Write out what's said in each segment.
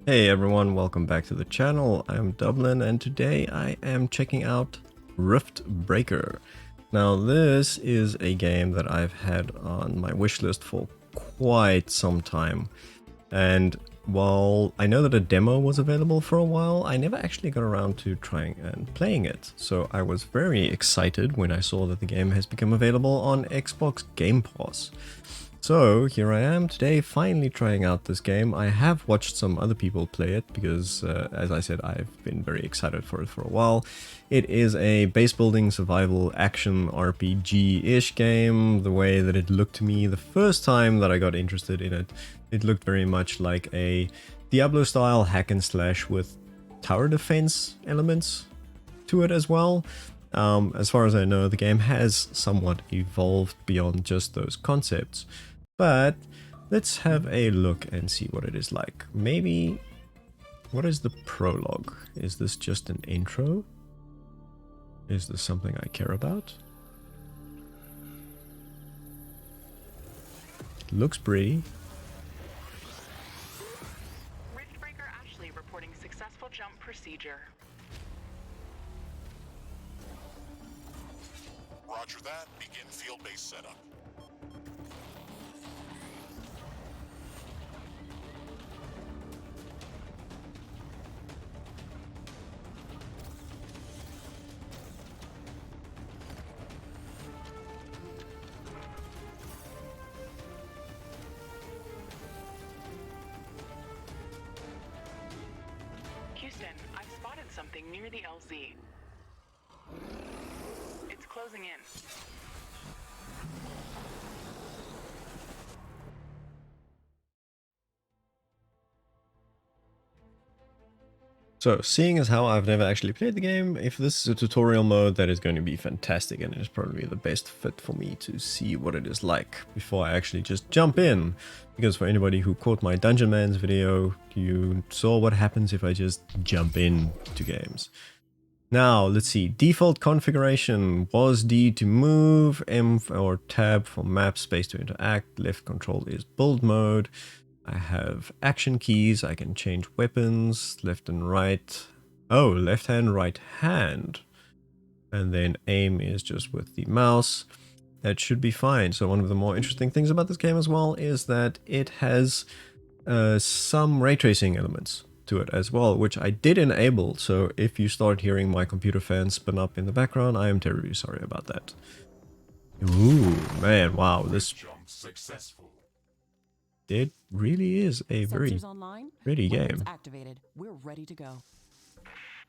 Hey everyone, welcome back to the channel. I'm Dublin and today I am checking out Riftbreaker. Now this is a game that I've had on my wishlist for quite some time, and while I know that a demo was available for a while, I never actually got around to trying and playing it. So I was very excited when I saw that the game has become available on Xbox Game Pass. So here I am today finally trying out this game. I have watched some other people play it because, as I said, I've been very excited for it for a while. It is a base building survival action RPG-ish game. The way that it looked to me the first time that I got interested in it, it looked very much like a Diablo style hack and slash with tower defense elements to it as well. As far as I know, the game has somewhat evolved beyond just those concepts. But let's have a look and see what it is like. Maybe, what is the prologue? Is this just an intro? Is this something I care about? Looks pretty. Riftbreaker Ashley reporting successful jump procedure. Roger that. Begin field-based setup. Houston, I've spotted something near the LZ. It's closing in. So, seeing as how I've never actually played the game, if this is a tutorial mode, that is going to be fantastic, and it is probably the best fit for me to see what it is like before I actually just jump in. Because for anybody who caught my Dungeon Man's video, you saw what happens if I just jump in to games. Now, let's see. Default configuration was D to move, M or tab for map, space to interact, left control is build mode. I have action keys, I can change weapons, left and right. Oh, left hand, right hand. And then aim is just with the mouse. That should be fine. So one of the more interesting things about this game as well is that it has some ray tracing elements to it as well, which I did enable. So if you start hearing my computer fan spin up in the background, I am terribly sorry about that. Ooh, man, wow, this Jump successful. it really is a very Sensors online. pretty Weapons game. activated. We're ready to go.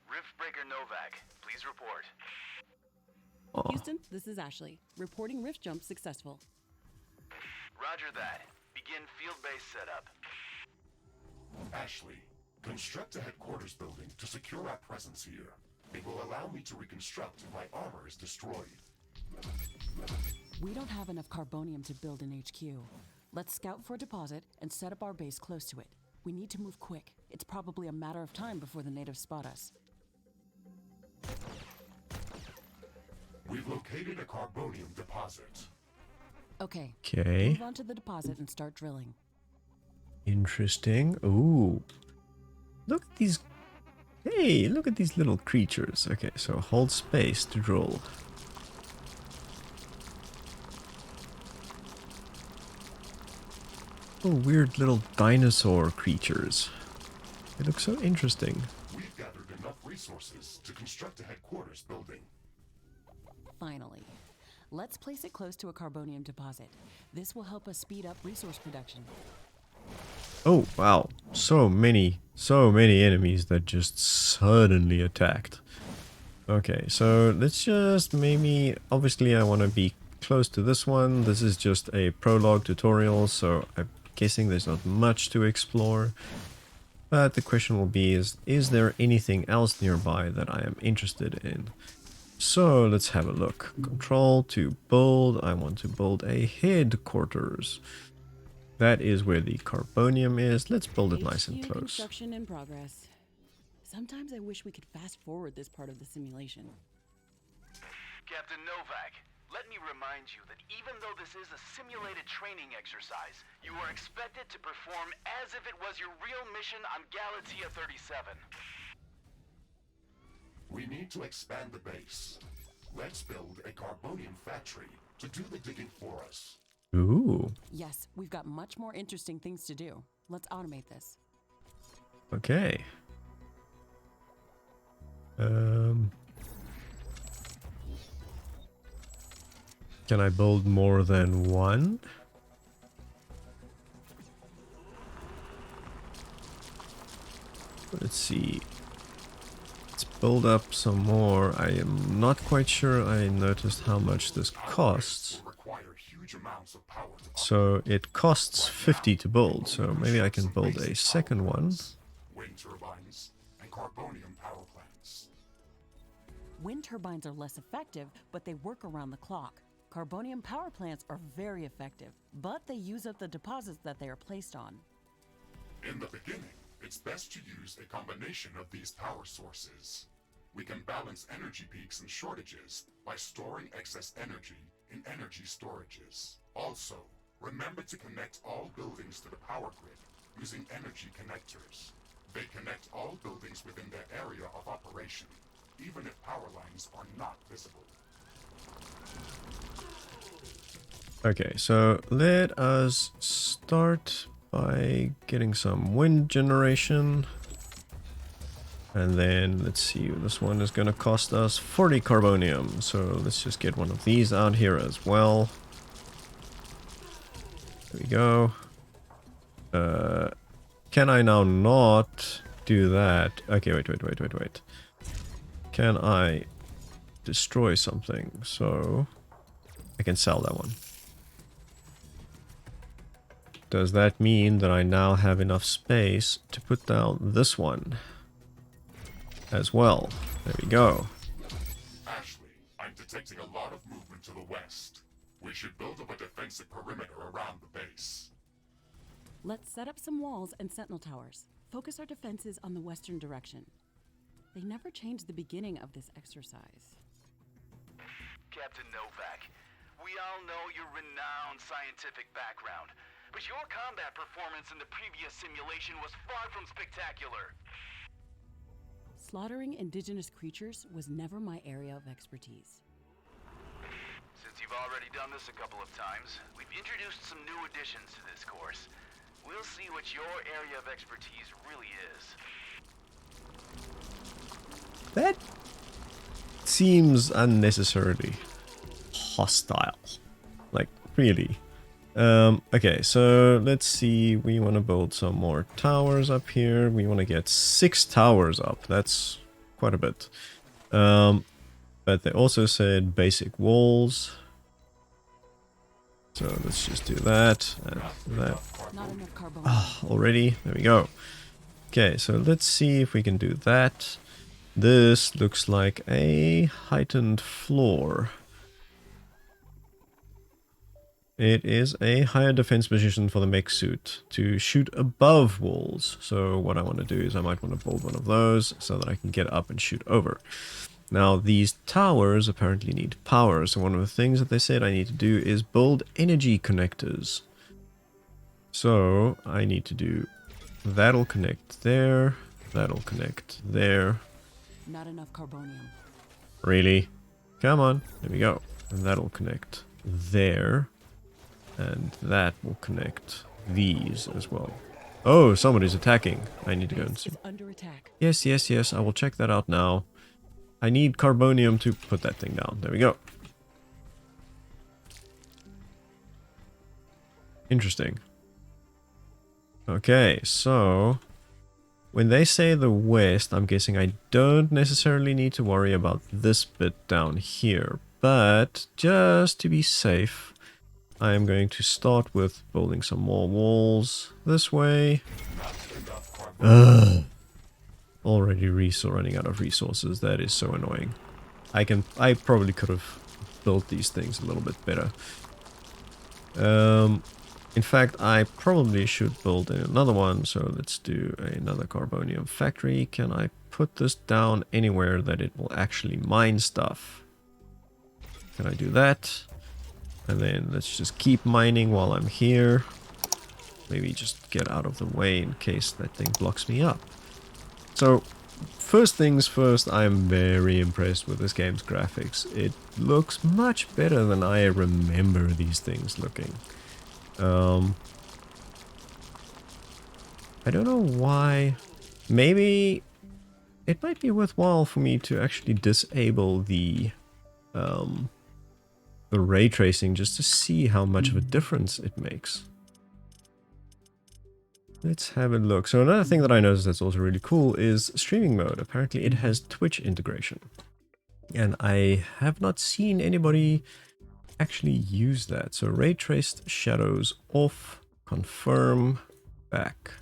Riftbreaker Novak, please report. Aw. Houston, this is Ashley. Reporting rift jump successful. Roger that. Begin field-based setup. Ashley, construct a headquarters building to secure our presence here. It will allow me to reconstruct if my armor is destroyed. We don't have enough carbonium to build an HQ. Let's scout for a deposit and set up our base close to it. We need to move quick. It's probably a matter of time before the natives spot us. We've located a carbonium deposit. Okay. Okay, Move on to the deposit and start drilling. interesting. Ooh, look at these. Hey, look at these little creatures. Okay, so hold space to drill. Oh, weird little dinosaur creatures. They look so interesting. We've gathered enough resources to construct a headquarters building. Finally. Let's place it close to a carbonium deposit. This will help us speed up resource production. Oh, wow. So many enemies that just suddenly attacked. Okay, so let's just maybe, obviously I want to be close to this one. This is just a prologue tutorial, so I'm guessing there's not much to explore. But the question will be is there anything else nearby that I am interested in? So let's have a look. Control to build. I want to build a headquarters. That is where the carbonium is. Let's build it nice and HQ close. Construction in progress. Sometimes I wish we could fast forward this part of the simulation. Captain Novak, Let me remind you that even though this is a simulated training exercise, you are expected to perform as if it was your real mission on Galatea 37. We need to expand the base. Let's build a Carbonium factory to do the digging for us. Ooh. Yes, we've got much more interesting things to do. Let's automate this. Okay. Can I build more than one? Let's see. Let's build up some more. I am not quite sure I noticed how much this costs. Will require huge amounts of power to So it costs 50 to build, so maybe I can build a second one. wind turbines and Carbonium power plants. Wind turbines are less effective, but they work around the clock. Carbonium power plants are very effective, but they use up the deposits that they are placed on. In the beginning, it's best to use a combination of these power sources. We can balance energy peaks and shortages by storing excess energy in energy storages. Also, remember to connect all buildings to the power grid using energy connectors. They connect all buildings within their area of operation, even if power lines are not visible. Okay, so let us start by getting some wind generation. And then let's see, this one is going to cost us 40 carbonium. So let's just get one of these out here as well. There we go. Can I now not do that? Okay, wait. Can I destroy something? So I can sell that one. Does that mean that I now have enough space to put down this one as well? There we go. Ashley, I'm detecting a lot of movement to the west. We should build up a defensive perimeter around the base. Let's set up some walls and sentinel towers. Focus our defenses on the western direction. They never changed the beginning of this exercise. Captain Novak, we all know your renowned scientific background, but your combat performance in the previous simulation was far from spectacular. Slaughtering indigenous creatures was never my area of expertise. Since you've already done this a couple of times, we've introduced some new additions to this course. We'll see what your area of expertise really is. That seems unnecessarily hostile. Like, really. Okay, so let's see. We want to build some more towers up here. We want to get 6 towers up. That's quite a bit. But they also said basic walls. So let's just do that and that. Not enough carbon. Already? There we go. Okay, so let's see if we can do that. This looks like a heightened floor. It is a higher defense position for the Mecha-Suit to shoot above walls. So what I want to do is I might want to build one of those so that I can get up and shoot over. Now these towers apparently need power. So one of the things that they said I need to do is build energy connectors. So I need to do that'll connect there. That'll connect there. Not enough carbonium. Really? Come on. There we go. And that'll connect there. And that will connect these as well. Oh, somebody's attacking. I need to go and see. Is under attack. Yes. I will check that out now. I need carbonium to put that thing down. There we go. Interesting. Okay, so when they say the west, I'm guessing I don't necessarily need to worry about this bit down here. But just to be safe, I am going to start with building some more walls this way. Already running out of resources. That is so annoying. I probably could have built these things a little bit better. In fact, I probably should build another one. So let's do another Carbonium factory. Can I put this down anywhere that it will actually mine stuff? Can I do that? And then let's just keep mining while I'm here. Maybe just get out of the way in case that thing blocks me up. So, first things first, I'm very impressed with this game's graphics. It looks much better than I remember these things looking. I don't know why. Maybe it might be worthwhile for me to actually disable the ray tracing just to see how much of a difference it makes. Let's have a look. So another thing that I noticed that's also really cool is streaming mode. Apparently it has Twitch integration. And I have not seen anybody actually use that. So ray traced shadows off, confirm, back,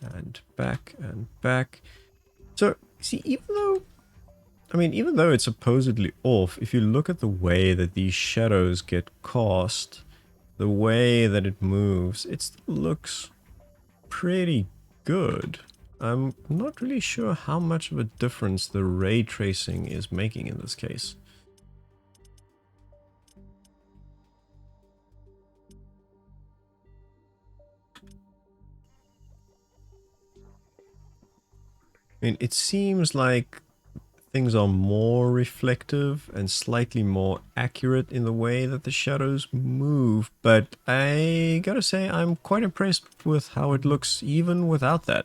and back, and back. So, see, even though it's supposedly off, if you look at the way that these shadows get cast, the way that it moves, it still looks pretty good. I'm not really sure how much of a difference the ray tracing is making in this case. I mean, it seems like things are more reflective and slightly more accurate in the way that the shadows move, but I gotta say I'm quite impressed with how it looks even without that.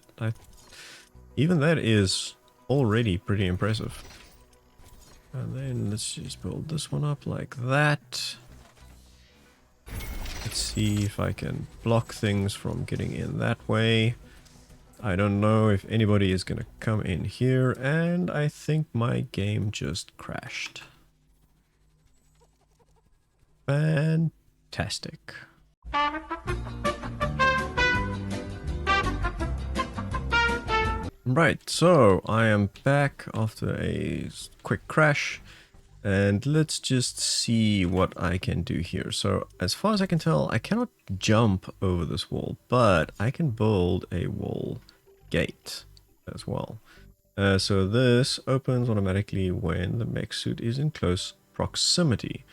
Even that is already pretty impressive. And then let's just build this one up like that. Let's see if I can block things from getting in that way. I don't know if anybody is going to come in here, and I think my game just crashed. Fantastic. Right, so I am back after a quick crash, and let's just see what I can do here. So as far as I can tell, I cannot jump over this wall, but I can build a wall gate as well. So this opens automatically when the Mecha-Suit is in close proximity.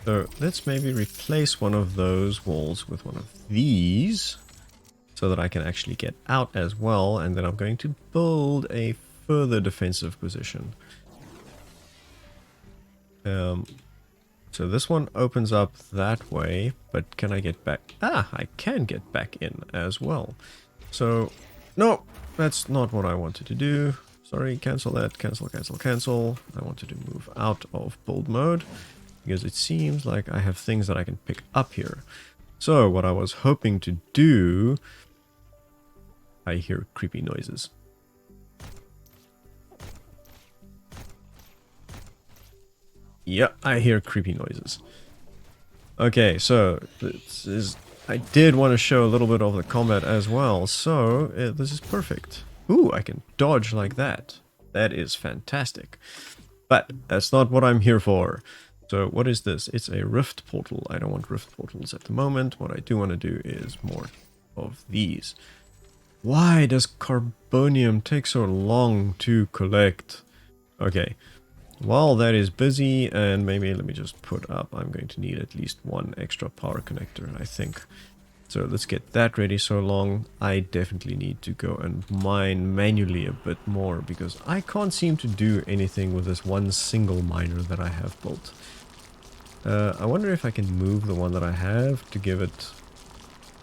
So let's maybe replace one of those walls with one of these so that I can actually get out as well, and then I'm going to build a further defensive position. So this one opens up that way, but can I get back? Ah, I can get back in as well. So, no, that's not what I wanted to do. Sorry, cancel that, cancel, cancel, cancel. I wanted to move out of build mode because it seems like I have things that I can pick up here. So what I was hoping to do, I hear creepy noises. Yeah, I hear creepy noises. Okay, so this is... I did want to show a little bit of the combat as well, so this is perfect. Ooh, I can dodge like that. That is fantastic. But that's not what I'm here for. So what is this? It's a rift portal. I don't want rift portals at the moment. What I do want to do is more of these. Why does Carbonium take so long to collect? Okay. While that is busy, and maybe let me just put up, I'm going to need at least one extra power connector, I think. So let's get that ready. So long, I definitely need to go and mine manually a bit more, because I can't seem to do anything with this one single miner that I have built. I wonder if I can move the one that I have to give it,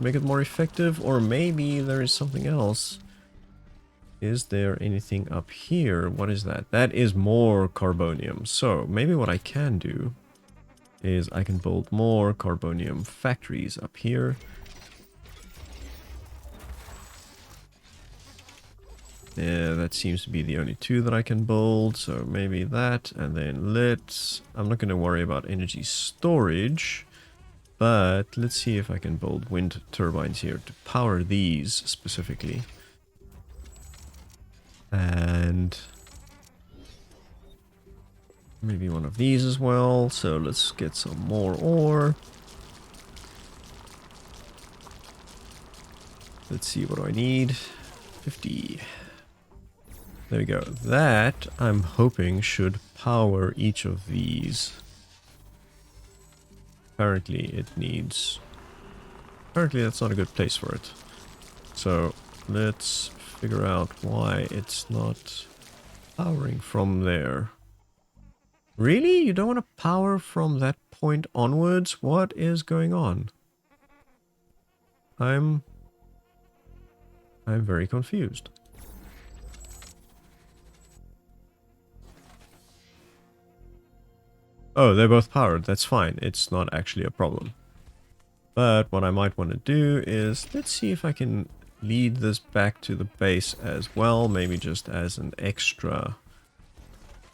make it more effective, or maybe there is something else. Is there anything up here? What is that? That is more Carbonium. So maybe what I can do is I can build more Carbonium factories up here. Yeah, that seems to be the only two that I can build. So maybe that, and then let's... I'm not going to worry about energy storage, but let's see if I can build wind turbines here to power these specifically. And maybe one of these as well. So let's get some more ore. Let's see, what do I need? 50. There we go. That, I'm hoping, should power each of these apparently it needs... Apparently that's not a good place for it. So let's figure out why it's not powering from there. Really? You don't want to power from that point onwards? What is going on? I'm very confused. Oh, they're both powered. That's fine. It's not actually a problem. But what I might want to do is, let's see if I can lead this back to the base as well. Maybe just as an extra...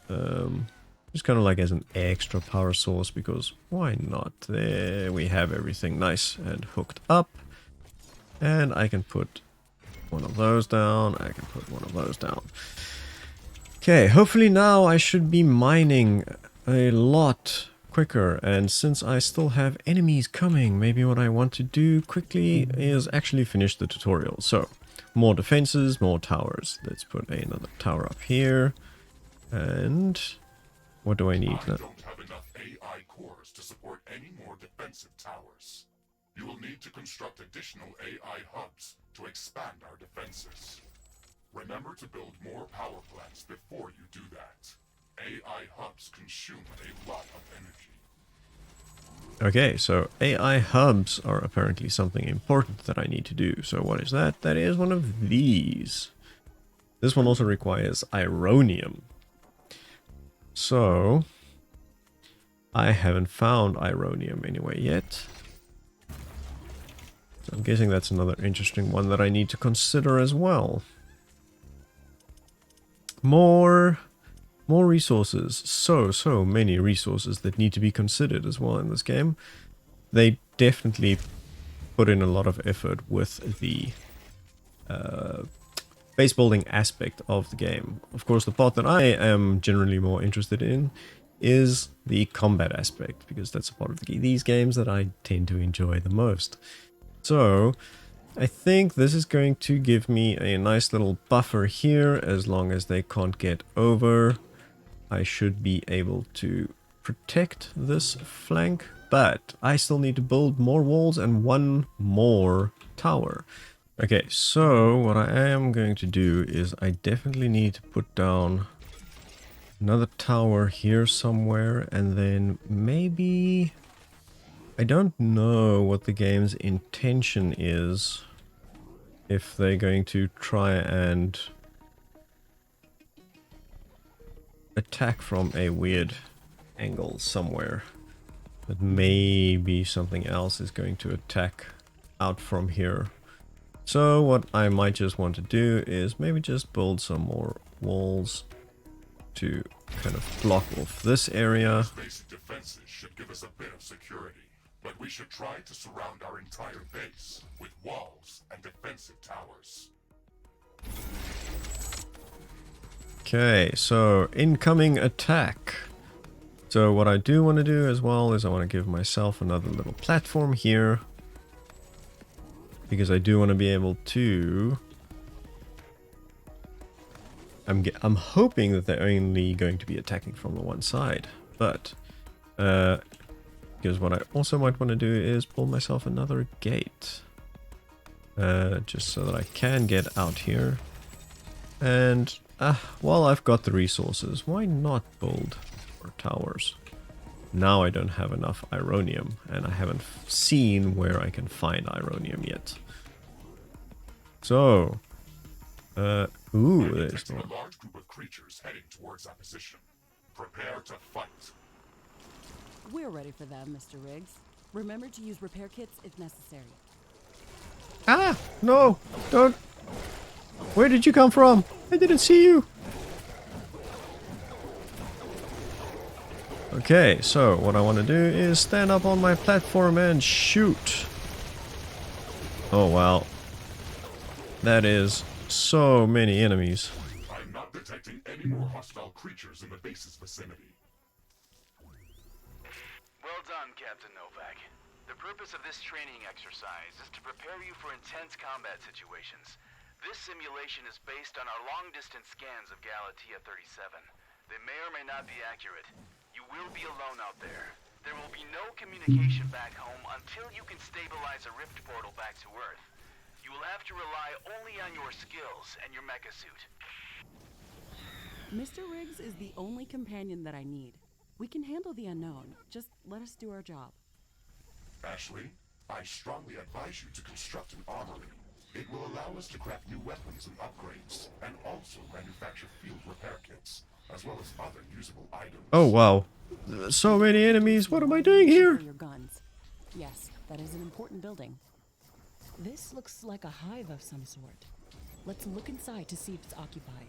just kind of like as an extra power source, because why not? There we have everything nice and hooked up. And I can put one of those down. I can put one of those down. Okay, hopefully now I should be mining a lot quicker, and since I still have enemies coming, maybe what I want to do quickly is actually finish the tutorial. So, more defenses, more towers. Let's put another tower up here. And what do I need now? I don't have enough AI cores to support any more defensive towers. You will need to construct additional AI hubs to expand our defenses. Remember to build more power plants before you do that. AI hubs consume a lot of energy. Okay, so AI hubs are apparently something important that I need to do. So what is that? That is one of these. This one also requires ironium. So I haven't found ironium anywhere yet. So I'm guessing that's another interesting one that I need to consider as well. More resources. So many resources that need to be considered as well in this game. They definitely put in a lot of effort with the base building aspect of the game. Of course, the part that I am generally more interested in is the combat aspect, because that's a part of these games that I tend to enjoy the most. So I think this is going to give me a nice little buffer here. As long as they can't get over, I should be able to protect this flank, but I still need to build more walls and one more tower. Okay, so what I am going to do is I definitely need to put down another tower here somewhere, and then maybe... I don't know what the game's intention is. If they're going to try and attack from a weird angle somewhere. But maybe something else is going to attack out from here. So what I might just want to do is maybe just build some more walls to kind of block off this area. Basic defenses should give us a bit of security, but we should try to surround our entire base with walls and defensive towers. Okay, so incoming attack. So what I do want to do as well is I want to give myself another little platform here, because I do want to be able to... I'm hoping that they're only going to be attacking from the one side, but because what I also might want to do is build myself another gate, just so that I can get out here. And while I've got the resources, why not build more towers? Now I don't have enough ironium, and I haven't seen where I can find ironium yet. So, ooh, there's a one. large group of creatures heading towards our position. Prepare to fight. We're ready for that, Mr. Riggs. Remember to use repair kits if necessary. Ah, no, don't. Where did you come from? I didn't see you. Okay, so what I want to do is stand up on my platform and shoot. Oh, wow. That is so many enemies. I'm not detecting any more hostile creatures in the base's vicinity. Well done, Captain Novak. The purpose of this training exercise is to prepare you for intense combat situations. This simulation is based on our long-distance scans of Galatea 37. They may or may not be accurate. You will be alone out there. There will be no communication back home until you can stabilize a rift portal back to Earth. You will have to rely only on your skills and your Mecha-Suit. Mr. Riggs is the only companion that I need. We can handle the unknown. Just let us do our job. Ashley, I strongly advise you to construct an armory. It will allow us to craft new weapons and upgrades, and also manufacture field repair kits, as well as other usable items. Oh wow. So many enemies, what am I doing here? For your guns. Yes, that is an important building. This looks like a hive of some sort. Let's look inside to see if it's occupied.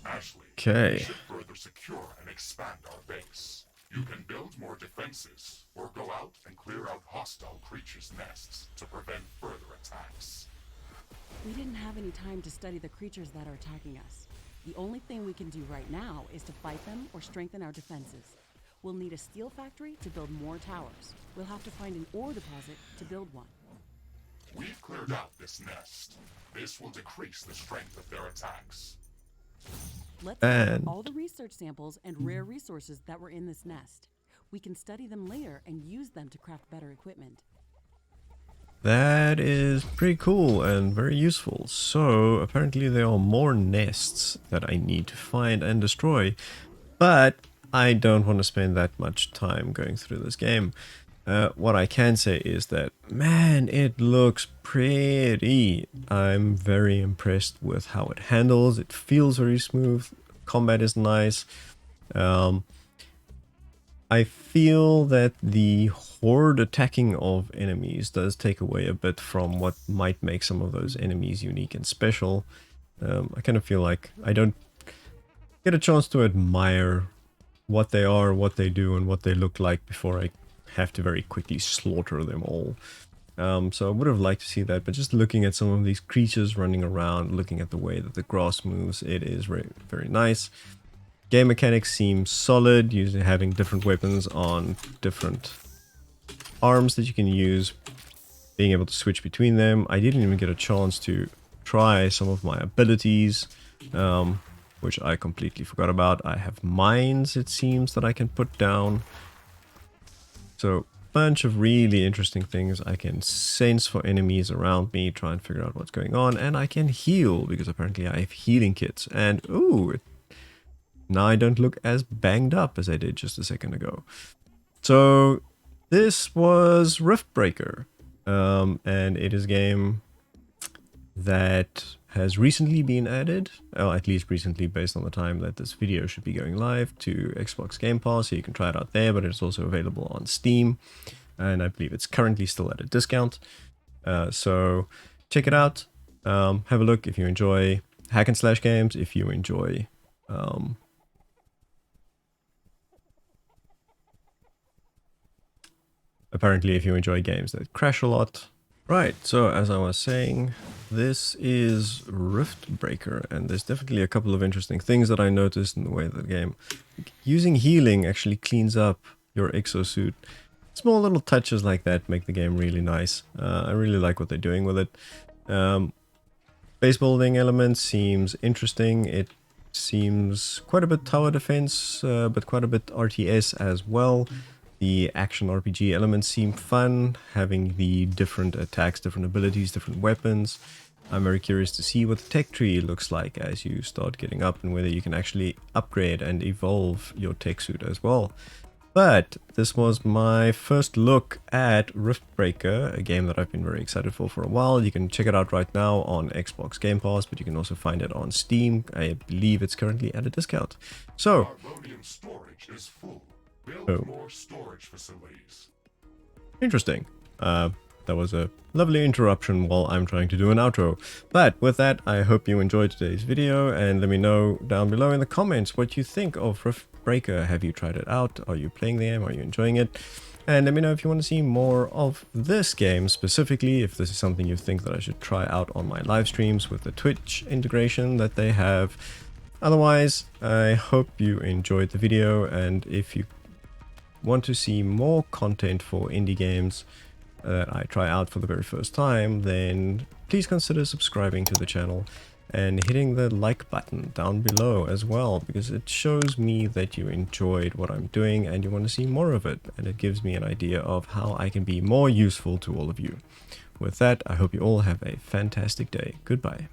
Ashley, Okay. we should further secure and expand our base. You can build more defenses, or go out and clear out hostile creatures' nests to prevent further attacks. We didn't have any time to study the creatures that are attacking us. The only thing we can do right now is to fight them or strengthen our defenses. We'll need a steel factory to build more towers. We'll have to find an ore deposit to build one. We've cleared out this nest. This will decrease the strength of their attacks. Let's gather And all the research samples and rare resources that were in this nest. We can study them later and use them to craft better equipment. that is pretty cool and very useful. So apparently there are more nests that I need to find and destroy, but I don't want to spend that much time going through this game. What I can say is that, man, it looks pretty. I'm very impressed with how it handles. It feels very smooth. Combat is nice. I feel that the horde attacking of enemies does take away a bit from what might make some of those enemies unique and special. I kind of feel like I don't get a chance to admire what they are, what they do, and what they look like before I have to very quickly slaughter them all. So I would have liked to see that, but just looking at some of these creatures running around, looking at the way that the grass moves, it is very, very nice. Game mechanics seem solid, having different weapons on different arms that you can use, being able to switch between them. I didn't even get a chance to try some of my abilities, which I completely forgot about. I have mines, it seems, that I can put down. So, bunch of really interesting things. I can sense for enemies around me, try and figure out what's going on, and I can heal, because apparently I have healing kits. And, ooh, now I don't look as banged up as I did just a second ago. So, this was Riftbreaker, and it is a game that has recently been added, or at least recently based on the time that this video should be going live, to Xbox Game Pass, so you can try it out there, but it's also available on Steam, and I believe it's currently still at a discount. So check it out, have a look if you enjoy hack and slash games, if you enjoy apparently if you enjoy games that crash a lot. Right, so as I was saying, this is Riftbreaker, and there's definitely a couple of interesting things that I noticed in the way of the game. Using healing actually cleans up your exosuit. Small little touches like that make the game really nice. I really like what they're doing with it. Base building element seems interesting. It seems quite a bit tower defense, but quite a bit RTS as well. The action RPG elements seem fun, having the different attacks, different abilities, different weapons. I'm very curious to see what the tech tree looks like as you start getting up, and whether you can actually upgrade and evolve your tech suit as well. But this was my first look at Riftbreaker, a game that I've been very excited for a while. You can check it out right now on Xbox Game Pass, but you can also find it on Steam. I believe it's currently at a discount. So, Carbonium storage is full. Build more storage facilities. Interesting. That was a lovely interruption while I'm trying to do an outro. But with that, I hope you enjoyed today's video, and let me know down below in the comments what you think of Riftbreaker. Have you tried it out? Are you playing the game? Are you enjoying it? And let me know if you want to see more of this game specifically, if this is something you think that I should try out on my live streams with the Twitch integration that they have. Otherwise, I hope you enjoyed the video, and if you want to see more content for indie games that I try out for the very first time, then please consider subscribing to the channel. and hitting the like button down below as well, because it shows me that you enjoyed what I'm doing and you want to see more of it, and it gives me an idea of how I can be more useful to all of you. With that, I hope you all have a fantastic day. Goodbye.